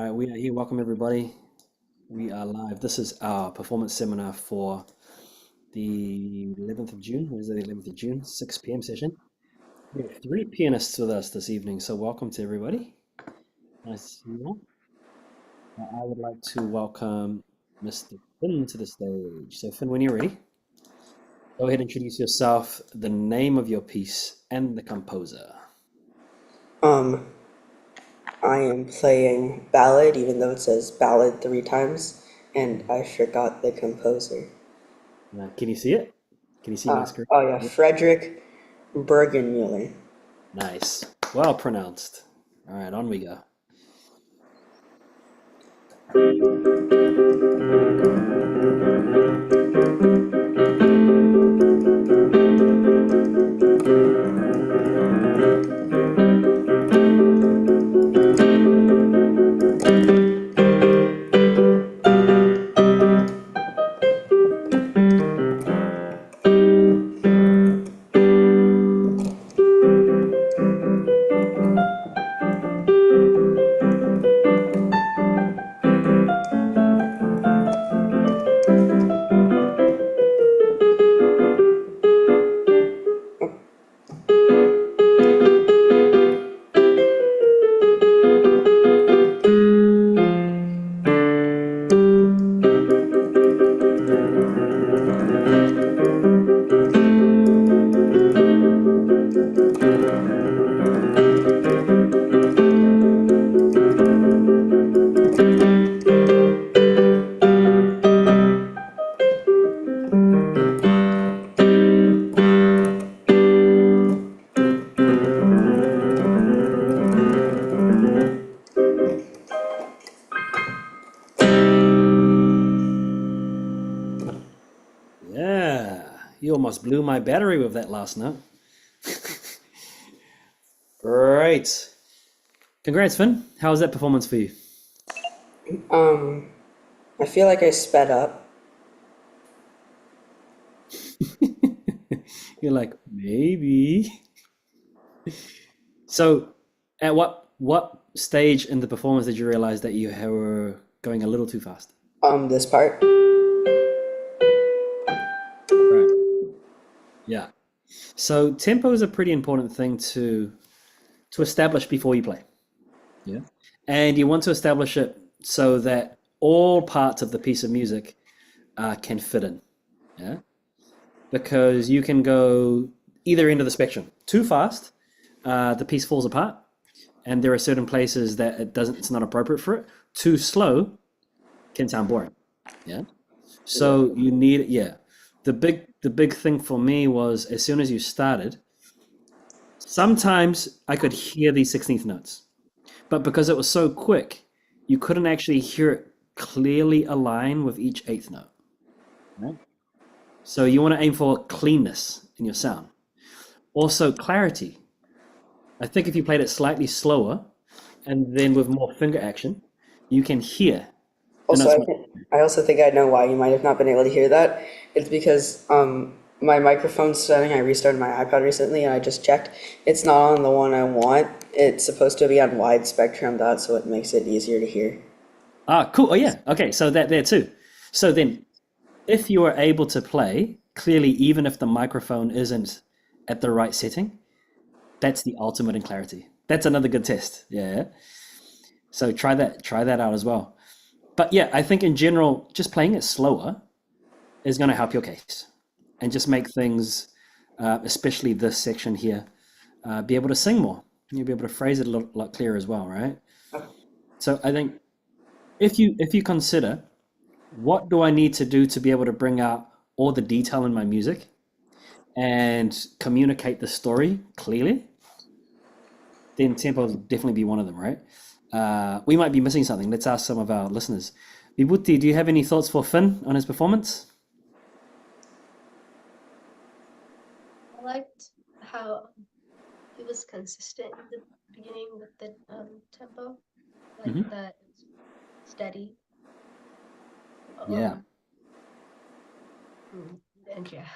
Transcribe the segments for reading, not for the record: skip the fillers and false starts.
right, we are here. Welcome, everybody. We are live. This is our performance seminar for the 11th of June. Wednesday, the 11th of June, 6 p.m. session. We have three pianists with us this evening, so welcome to everybody. Nice to see you all. I would like to welcome Mr. Finn to the stage. So, Finn, when you're ready, go ahead and introduce yourself, the name of your piece, and the composer. Um, I am playing ballad, even though it says ballad three times, and I forgot the composer. Can you see it? Can you see my screen? Oh yeah, Yep. Frederick Bergenmuller. Nice. Well pronounced. All right, on we go. Yeah, you almost blew my battery with that last note. Great. Congrats, Finn. How was that performance for you? Um, I feel like I sped up. You're like, maybe. So, at what stage in the performance did you realize that you were going a little too fast? This part. Right. Yeah. So tempo is a pretty important thing to establish before you play. Yeah. And you want to establish it so that all parts of the piece of music can fit in. Yeah. Because you can go either end of the spectrum. Too fast, the piece falls apart, and there are certain places that it's not appropriate for it. Too slow can sound boring. Yeah. Yeah. So you need, yeah. The big thing for me was as soon as you started, sometimes I could hear these 16th notes, but because it was so quick, you couldn't actually hear it clearly align with each eighth note. Right? So you want to aim for cleanness in your sound. Also, clarity. I think if you played it slightly slower and then with more finger action, you can hear the Also, notes much. I also think I know why you might have not been able to hear that. It's because my microphone setting, I restarted my iPod recently and I just checked. It's not on the one I want. It's supposed to be on wide spectrum dot, so it makes it easier to hear. Ah, cool. Oh, yeah. Okay, so that there too. So then, if you are able to play clearly, even if the microphone isn't at the right setting, that's the ultimate in clarity. That's another good test. Yeah. So try that out as well. But yeah, I think in general, just playing it slower is going to help your case and just make things, especially this section here, be able to sing more. You'll be able to phrase it a lot clearer as well, right? So I think if you consider what do I need to do to be able to bring out all the detail in my music and communicate the story clearly, then tempo will definitely be one of them, right? We might be missing something. Let's ask some of our listeners. Vibhuti, do you have any thoughts for Finn on his performance? I liked how he was consistent in the beginning with the tempo, like Hmm. that steady. Yeah. Um, and yeah,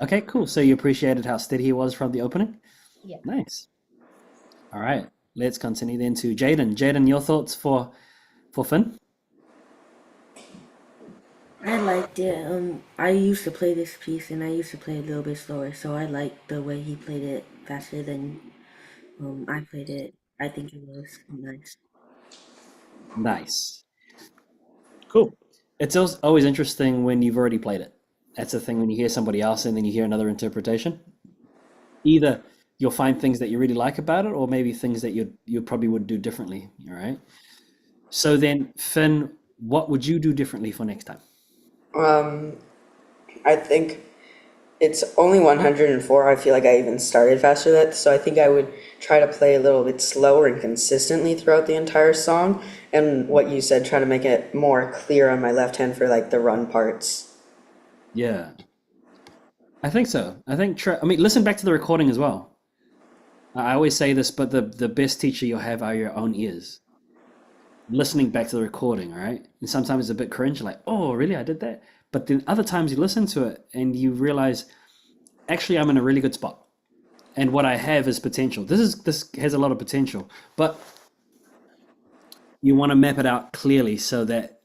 Okay, cool. So you appreciated how steady he was from the opening? yeah. Nice. All right. let's continue then to Jaden. Jaden, your thoughts for Finn? I liked it. I used to play this piece, and I used to play a little bit slower, so I liked the way he played it faster than I played it. I think it was nice. Nice. Cool. It's always interesting when you've already played it. That's the thing when you hear somebody else and then you hear another interpretation. Either you'll find things that you really like about it, or maybe things that you probably would do differently. All right. So then, Finn, what would you do differently for next time? Um, I think it's only 104. I feel like I even started faster than that, so I think I would try to play a little bit slower and consistently throughout the entire song. And what you said, try to make it more clear on my left hand for like the run parts. Yeah, I think so. I mean, listen back to the recording as well. I always say this, but the best teacher you'll have are your own ears. Listening back to the recording, all right? And sometimes it's a bit cringe, like, oh, really? I did that? But then other times you listen to it and you realize, actually, I'm in a really good spot. And what I have is potential. This has a lot of potential, but you want to map it out clearly so that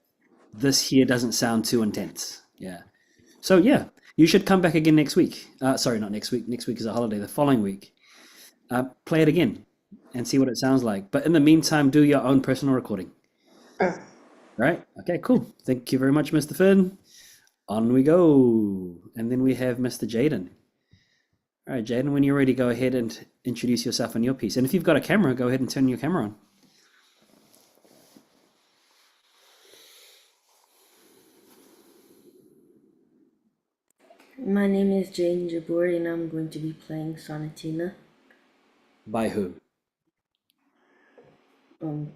this here doesn't sound too intense. Yeah. So yeah, you should come back again next week. Sorry, not next week. Next week is a holiday. The following week, play it again and see what it sounds like. But in the meantime, do your own personal recording. Uh, Right? Okay, cool. Thank you very much, Mr. Finn. On we go. And then we have Mr. Jaden. All right, Jaden, when you're ready, go ahead and introduce yourself and your piece. And if you've got a camera, go ahead and turn your camera on. My name is Jane Jabor, and I'm going to be playing Sonatina. By who?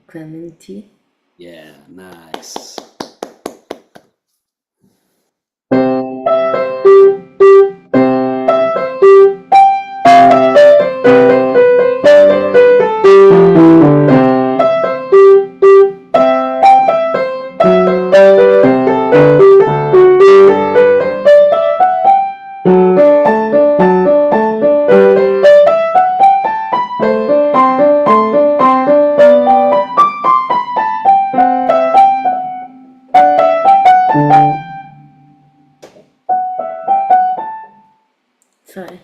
Clementi. Yeah, nice. Sorry.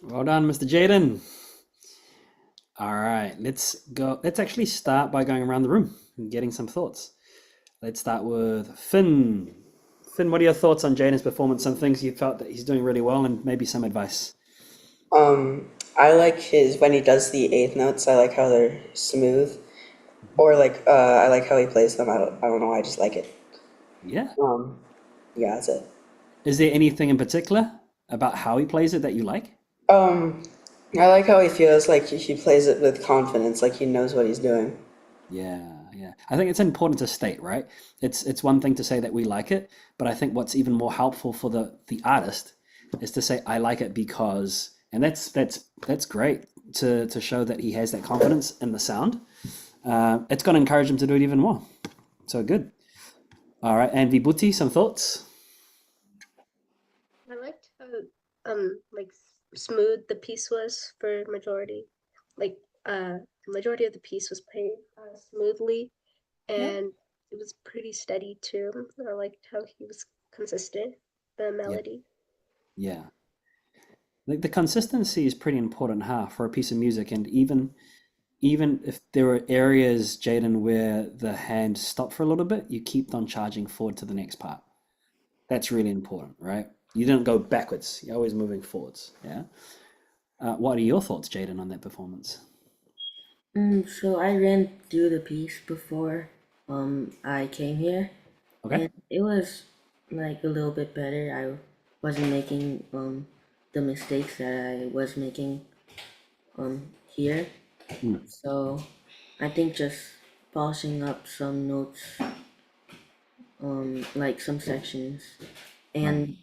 Well done, Mr. Jaden. All right, let's go. Let's actually start by going around the room and getting some thoughts. Let's start with Finn. Finn, what are your thoughts on Jaden's performance? Some things you felt that he's doing really well, and maybe some advice. I like his when he does the eighth notes. I like how they're smooth, or like I like how he plays them. I don't know. I just like it. Yeah. Um, yeah, that's it. Is there anything in particular about how he plays it that you like? Um, I like how he feels like he plays it with confidence, like he knows what he's doing. Yeah, yeah. I think it's important to state, right? It's one thing to say that we like it, but I think what's even more helpful for the artist is to say I like it because, and that's great to show that he has that confidence in the sound. It's going to encourage him to do it even more. So good. All right, and Vibhuti, some thoughts? I liked how like smooth the piece was for majority. Like the majority of the piece was played smoothly, Yeah. and it was pretty steady too. I liked how he was consistent, the Yeah. melody. Yeah. The consistency is pretty important, for a piece of music, and even if there were areas, Jaden, where the hand stopped for a little bit, you keep on charging forward to the next part. That's really important, right? You didn't go backwards. You're always moving forwards. Yeah. What are your thoughts, Jaden, on that performance? So I ran through the piece before I came here, Okay. and it was like a little bit better. I wasn't making the mistakes that I was making here. Mm. So I think just polishing up some notes, like some sections, Right. and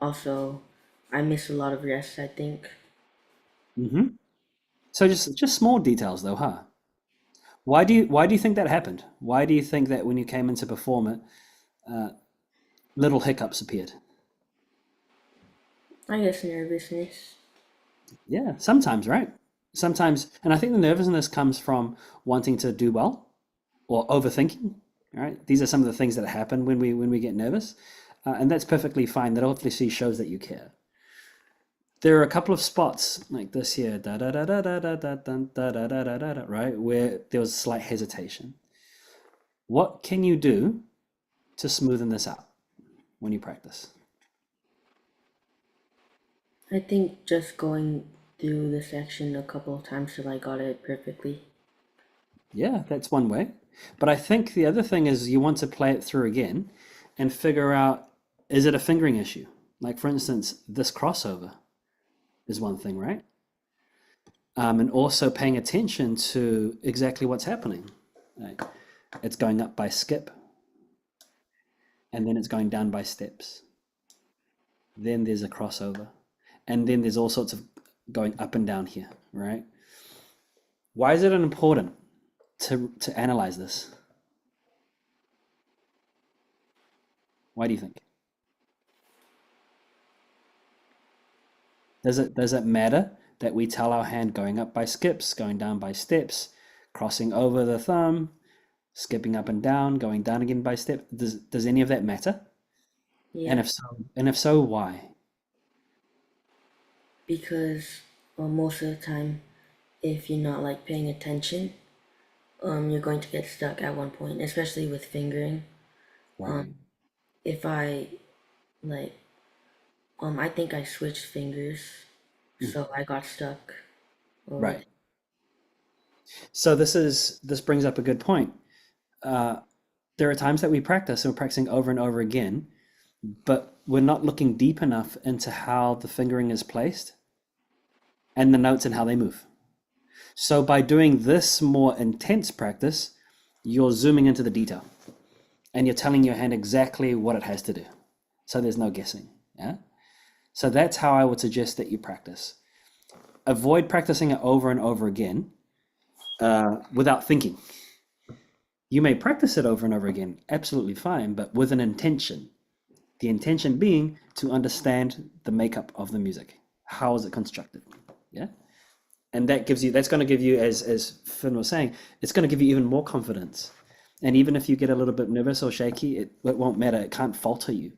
also I missed a lot of rests, I think. Mm-hmm. So just small details though, huh? Why do you think that happened? Why do you think that when you came in to perform it, uh, little hiccups appeared? I guess nervousness. Yeah, sometimes, right? Sometimes, and I think the nervousness comes from wanting to do well or overthinking. Right? These are some of the things that happen when we get nervous, and that's perfectly fine. That obviously shows that you care. There are a couple of spots like this here, da da da da da da da da da da da da, right, where there was slight hesitation. What can you do to smoothen this out when you practice? I think just going through the section a couple of times till I got it perfectly. Yeah, that's one way. But I think the other thing is you want to play it through again and figure out, is it a fingering issue? Like, for instance, this crossover is one thing, right? And also paying attention to exactly what's happening. Like, it's going up by skip, and then it's going down by steps. Then there's a crossover, and then there's all sorts of going up and down here, right? Why is it important to analyze this? Why do you think? Does it matter that we tell our hand going up by skips, going down by steps, crossing over the thumb, skipping up and down, going down again by step? Does any of that matter? Yeah, And if so, why? because most of the time, if you're not like paying attention, you're going to get stuck at one point, especially with fingering. Right. If I like, I think I switched fingers, Mm, so I got stuck over right. there. So this brings up a good point. Uh, there are times that we practice and we're practicing over and over again, but we're not looking deep enough into how the fingering is placed and the notes and how they move. So by doing this more intense practice, you're zooming into the detail and you're telling your hand exactly what it has to do. So there's no guessing. Yeah. So that's how I would suggest that you practice. Avoid practicing it over and over again without thinking. You may practice it over and over again, absolutely fine, but with an intention. The intention being to understand the makeup of the music. How is it constructed? Yeah. And that's going to give you, as Finn was saying, it's going to give you even more confidence. And even if you get a little bit nervous or shaky, it won't matter. It can't falter you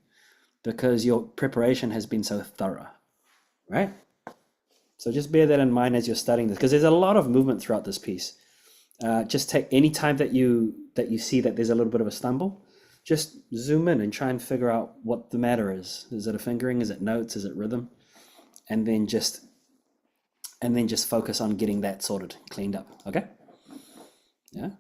because your preparation has been so thorough, right? So just bear that in mind as you're studying this, because there's a lot of movement throughout this piece. Just take any time that you see that there's a little bit of a stumble, just zoom in and try and figure out what the matter is. Is it a fingering? Is it notes? Is it rhythm? And then just focus on getting that sorted, cleaned up. Okay? Yeah.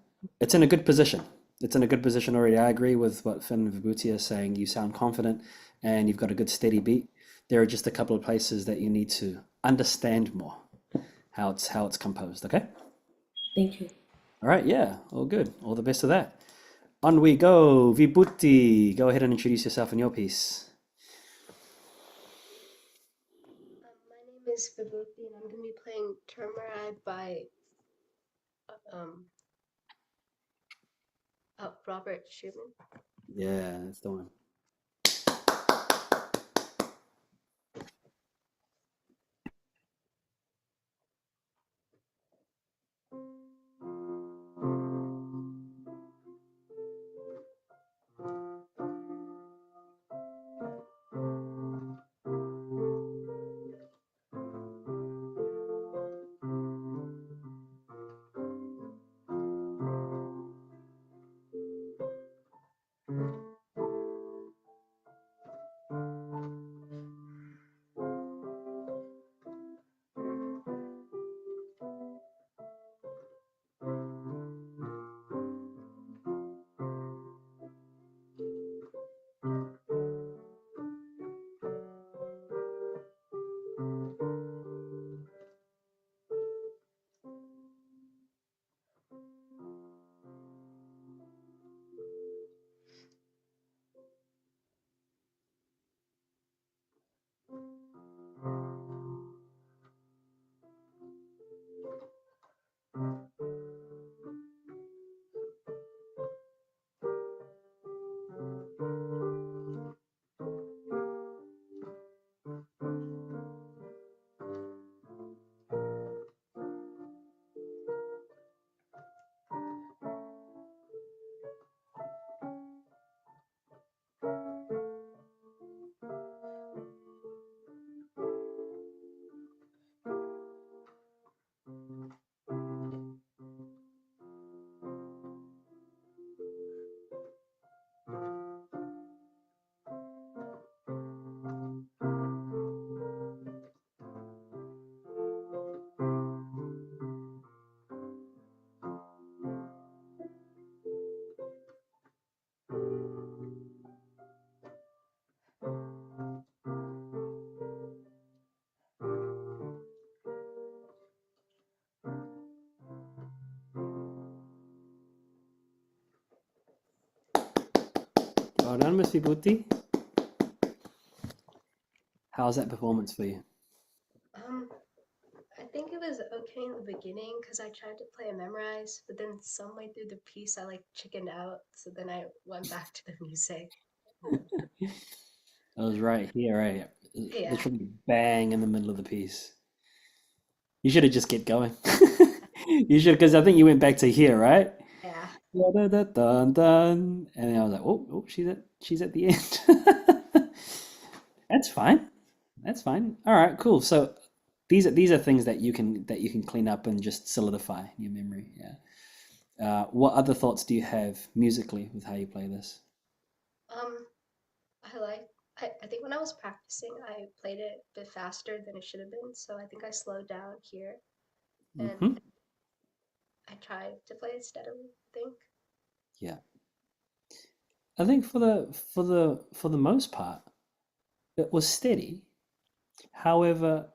It's in a good position. It's in a good position already. I agree with what Finn Vibuti is saying. You sound confident and you've got a good steady beat. There are just a couple of places that you need to understand more how it's composed. Okay? Thank you. All right, yeah, all good. All the best of that. On we go. Vibhuti, go ahead and introduce yourself and your piece. My name is Vibhuti, and I'm going to be playing Turmurai by um, Robert Schumann. Yeah, that's the one. Well done, Miss Vibuti. How's that performance for you? Um, I think it was okay in the beginning because I tried to play a memorize, but then some way through the piece I like chickened out, so then I went back to the music. I was right here, right? Yeah, Literally bang in the middle of the piece. You should have just kept going. You should, because I think you went back to here, right? yeah. Dun, dun. And then I was like, oh, she's at the end. That's fine. That's fine. All right, cool. So these are things that you can clean up and just solidify in your memory. Yeah. What other thoughts do you have musically with how you play this? Um, I like. I think when I was practicing, I played it a bit faster than it should have been, so I think I slowed down here and Hmm. I tried to play it steadily. I think. Yeah. I think for the most part, it was steady. However,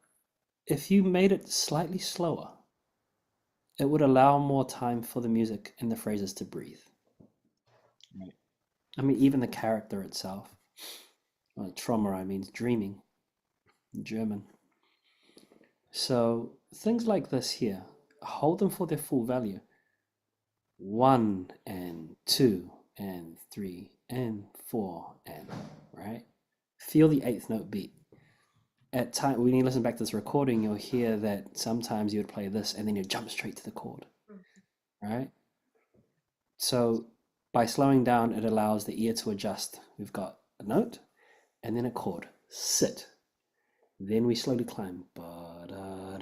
if you made it slightly slower, it would allow more time for the music and the phrases to breathe. Right. I mean, even the character itself, like Traumerei means dreaming in German. So things like this here, hold them for their full value. One and two and three and four and right. Feel the eighth note beat. At time when you listen back to this recording, you'll hear that sometimes you would play this and then you jump straight to the chord, Mm. right? So by slowing down, it allows the ear to adjust. We've got a note and then a chord. Sit. Then we slowly climb. Ba-da-da-da-da.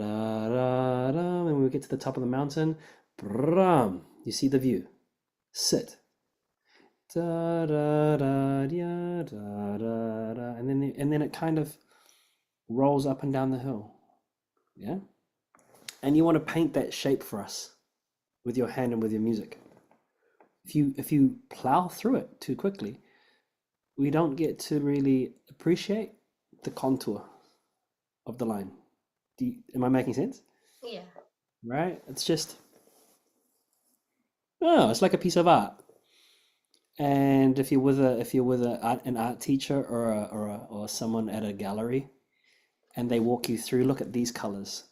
And when we get to the top of the mountain, brum, you see the view. Sit. Da da da da da da da. And then it kind of rolls up and down the hill. Yeah? And you want to paint that shape for us with your hand and with your music. If you plow through it too quickly, we don't get to really appreciate the contour of the line. Am I making sense? Yeah. Right? It's just, oh, it's like a piece of art. And if you're with an art teacher or someone at a gallery, and they walk you through, look at these colors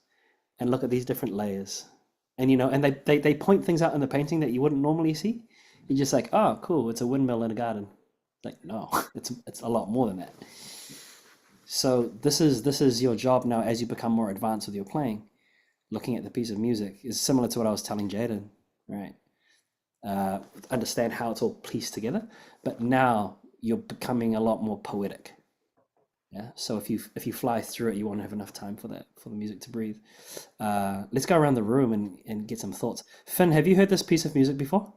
and look at these different layers, and they point things out in the painting that you wouldn't normally see. You're just like, oh, cool, it's a windmill in a garden. Like, no, it's a lot more than that. So this is your job now as you become more advanced with your playing. Looking at the piece of music is similar to what I was telling Jaden, right? Understand how it's all pieced together, but now you're becoming a lot more poetic. Yeah. So if you fly through it, you won't have enough time for the music to breathe. Let's go around the room and get some thoughts. Finn, have you heard this piece of music before?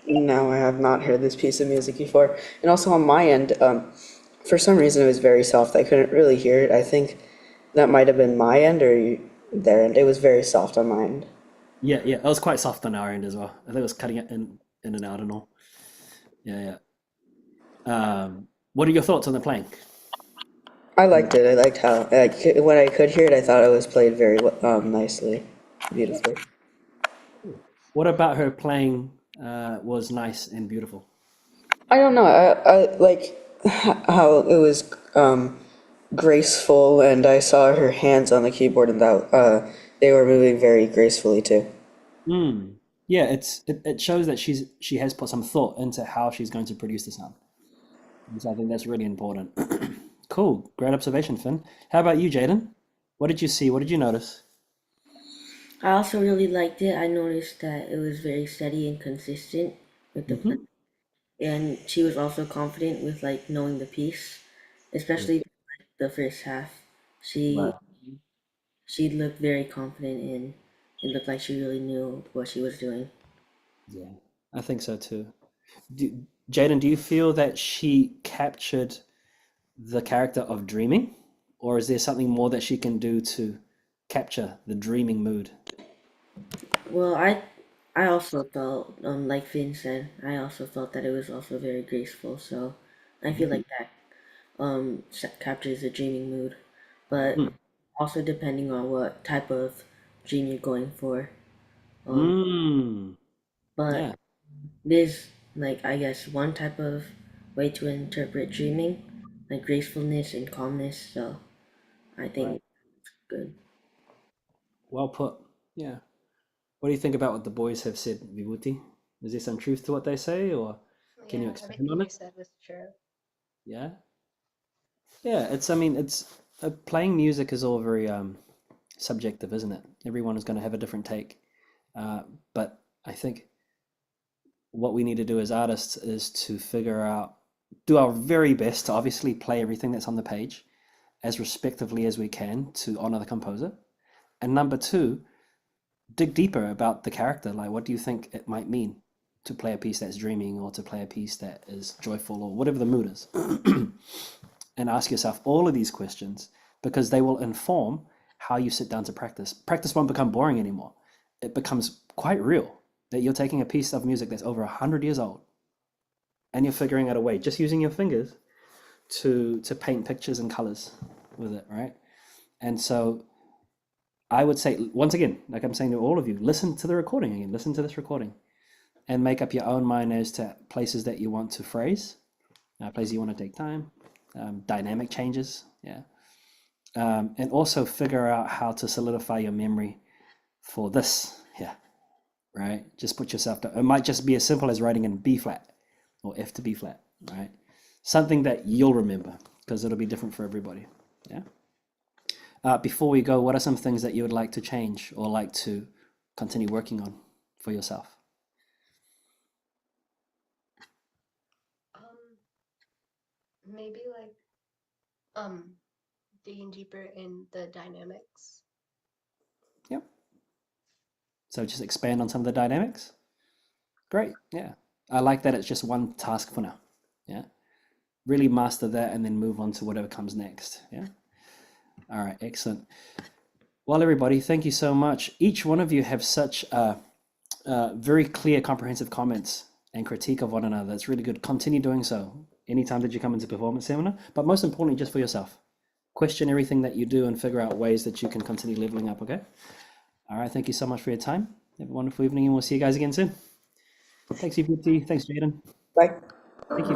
No, I have not heard this piece of music before. And also on my end, for some reason it was very soft. I couldn't really hear it. I think that might have been my end or their end. It was very soft on my end. Yeah, yeah. It was quite soft on our end as well. I think it was cutting it in and out and all. Yeah, yeah. What are your thoughts on the playing? I liked it. I liked how, when I could hear it, I thought it was played very nicely, beautifully. What about her playing was nice and beautiful? I don't know. I like how it was graceful, and I saw her hands on the keyboard, and that they were moving very gracefully too. Hmm. Yeah, it shows that she has put some thought into how she's going to produce the sound. And so I think that's really important. Cool. Great observation, Finn. How about you, Jaden? What did you see? What did you notice? I also really liked it. I noticed that it was very steady and consistent with the play. Hmm. And she was also confident with like knowing the piece, Good. especially the first half. She Right. she looked very confident and it looked like she really knew what she was doing. Yeah, I think so too. Jaden, do you feel that she captured the character of dreaming, or is there something more that she can do to capture the dreaming mood? Well, I also felt like Finn said, I also felt that it was also very graceful. So I feel like that captures the dreaming mood, but Mm. also depending on what type of dream you're going for. Um, Mm. but Yeah. there's like I guess one type of way to interpret dreaming, like gracefulness and calmness. So I Right. think good. Well put. Yeah. What do you think about what the boys have said, Vibhuti? Is there some truth to what they say, or can you Yeah, expand everything on you it? said was true. Yeah. Yeah. I mean, playing music is all very subjective, isn't it? Everyone is going to have a different take. But I think what we need to do as artists is to figure out, do our very best to obviously play everything that's on the page as respectively as we can to honor the composer. And number two, dig deeper about the character. Like, what do you think it might mean to play a piece that's dreaming or to play a piece that is joyful or whatever the mood is? And ask yourself all of these questions because they will inform how you sit down to practice. Practice won't become boring anymore. It becomes quite real that you're taking a piece of music that's over 100 years old and you're figuring out a way, just using your fingers, to paint pictures and colors with it, right? And so I would say, once again, like I'm saying to all of you, listen to the recording again, listen to this recording, and make up your own mind as to places that you want to phrase, places you want to take time, dynamic changes, yeah. And also figure out how to solidify your memory for this, yeah, right? Just put yourself to, it might just be as simple as writing in B flat or F to B flat, right? Something that you'll remember because it'll be different for everybody, yeah. Before we go, what are some things that you would like to change or like to continue working on for yourself? Um, Maybe like um digging deeper in the dynamics. Yep. So just expand on some of the dynamics. Great. Yeah. I like that it's just one task for now. Yeah. Really master that and then move on to whatever comes next. Yeah. All right. Excellent. Well, everybody, thank you so much. Each one of you have such very clear, comprehensive comments and critique of one another. It's really good. Continue doing so anytime that you come into performance seminar, but most importantly, just for yourself. Question everything that you do and figure out ways that you can continue leveling up, okay? All right, thank you so much for your time. Have a wonderful evening, and we'll see you guys again soon. Thanks, EPT. Thanks, Jaden. Bye. Thank you.